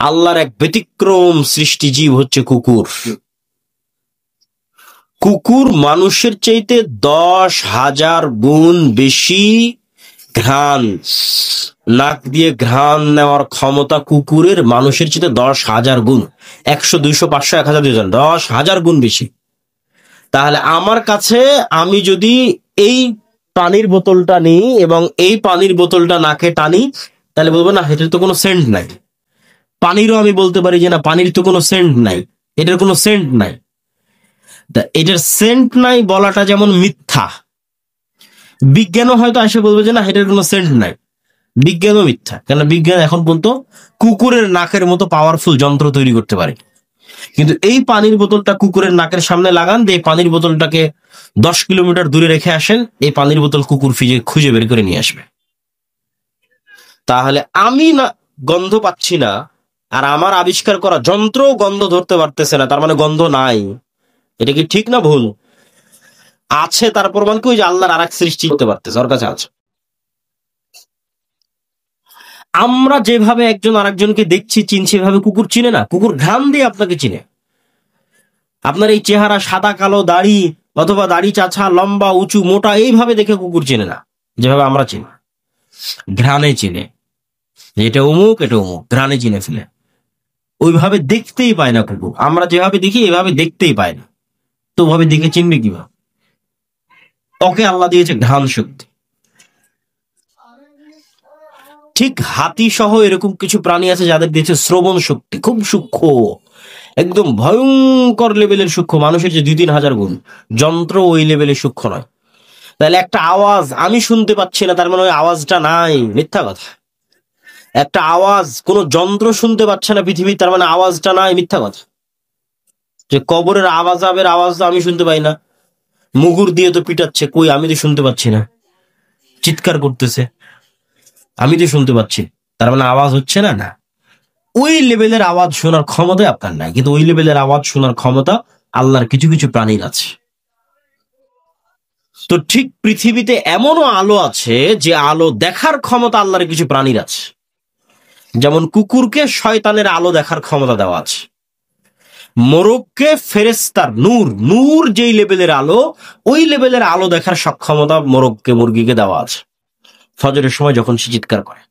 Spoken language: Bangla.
আল্লাহর এক ব্যতিক্রম সৃষ্টি জীব হচ্ছে কুকুর। কুকুর মানুষের চাইতে 10,000 গুণ বেশি ঘ্রাণ, নাক দিয়ে ঘ্রাণ নেওয়ার ক্ষমতা কুকুরের মানুষের চাইতে 10,000 গুণ। 100, 200, 500, 1000, 2000, 10,000 গুণ বেশি। তাহলে আমার কাছে আমি যদি এই পানির বোতলটা নিই এবং এই পানির বোতলটা নাকে টানি, তাহলে বলবো না এটার তো কোনো সেন্ট নাই। পানিরও আমি বলতে পারি যে না, পানির তো কোনো সেন্ট নাই, এটার কোনো সেন্ট নাই। এটার সেন্ট নাই বলাটা যেমন মিথ্যা, বিজ্ঞানও হয়তো এসে বলবে যে না এটার কোনো সেন্ট নাই, বিজ্ঞানও মিথ্যা। কেন? বিজ্ঞান এখন পর্যন্ত কুকুরের নাকের মতো পাওয়ারফুল যন্ত্র তৈরি করতে পারে। কিন্তু এই পানির বোতলটা কুকুরের নাকের সামনে লাগান, দিয়ে পানির বোতলটাকে 10 কিলোমিটার দূরে রেখে আসেন, এই পানির বোতল কুকুর খুঁজে বের করে নিয়ে আসবে। তাহলে আমি না গন্ধ পাচ্ছি না, আর আমার আবিষ্কার করা যন্ত্র গন্ধ ধরতে পারতেছে না, তার মানে গন্ধ নাই। এটা কি ঠিক না ভুল? আছে, তার প্রমাণ কি? ওই যে আল্লাহর আরেক সৃষ্টি করতে পারতেছে, ওর কাছে আছে। আমরা যেভাবে একজন আরেকজনকে দেখছি চিনছি, এভাবে কুকুর চিনে না। কুকুর ঘ্রাণ দিয়ে আপনাকে চিনে। আপনার এই চেহারা, সাদা কালো দাড়ি, অথবা দাড়ি চাছা, লম্বা উঁচু মোটা, এইভাবে দেখে কুকুর চেনে না যেভাবে আমরা চিনি। ঘ্রাণে চিনে, এটা অমুক, এটা অমুক, ঘ্রাণে চিনে ফেলে। ওইভাবে দেখতেই পায় না কুকুর। আমরা যেভাবে দেখি এভাবে দেখতেই পায় না, তো ওভাবে দেখে চিনবে কিভাবে? ওকে আল্লাহ দিয়েছে ঘ্রাণ শক্তি। ঠিক হাতি সহ এরকম কিছু প্রাণী আছে যাদের দিয়েছে শ্রবণ শক্তি, খুব সূক্ষ্ম, একদম ভয়ঙ্কর লেভেলের সূক্ষ্ম। মানুষের যে 2-3 হাজার গুণ, যন্ত্র ওই লেভেলের সূক্ষ্ম নয়। তাহলে একটা আওয়াজ আমি শুনতে পাচ্ছি না, তার মানে ওই আওয়াজটা নাই, মিথ্যা কথা। একটা আওয়াজ কোন যন্ত্র শুনতে পাচ্ছে না পৃথিবী, তার মানে আওয়াজটা নাই, মিথ্যা কথা। যে কবরের আওয়াজের আওয়াজ আমি শুনতে পাই না, মুগুর দিয়ে তো পিটাচ্ছে, কই আমি তো শুনতে পাচ্ছি না, চিৎকার করতেছে, আমি তো শুনতে পাচ্ছি, তার মানে আওয়াজ হচ্ছে না। না, ওই লেভেলের আওয়াজ শোনার ক্ষমতা আপনার নাই, কিন্তু ওই লেভেলের আওয়াজ শোনার ক্ষমতা আল্লাহর কিছু কিছু প্রাণীর আছে। তো ঠিক পৃথিবীতে এমনও আলো আছে যে আলো দেখার ক্ষমতা আল্লাহর কিছু প্রাণীর আছে। যেমন কুকুরকে শয়তানের আলো দেখার ক্ষমতা দেওয়া আছে, মোরগকে ফেরেশতার নূর, নূর যেই লেভেলের আলো, ওই লেভেলের আলো দেখার সক্ষমতা মোরগকে, মুরগিকে দেওয়া আছে ফজরের সময় যখন সে চিৎকার করে।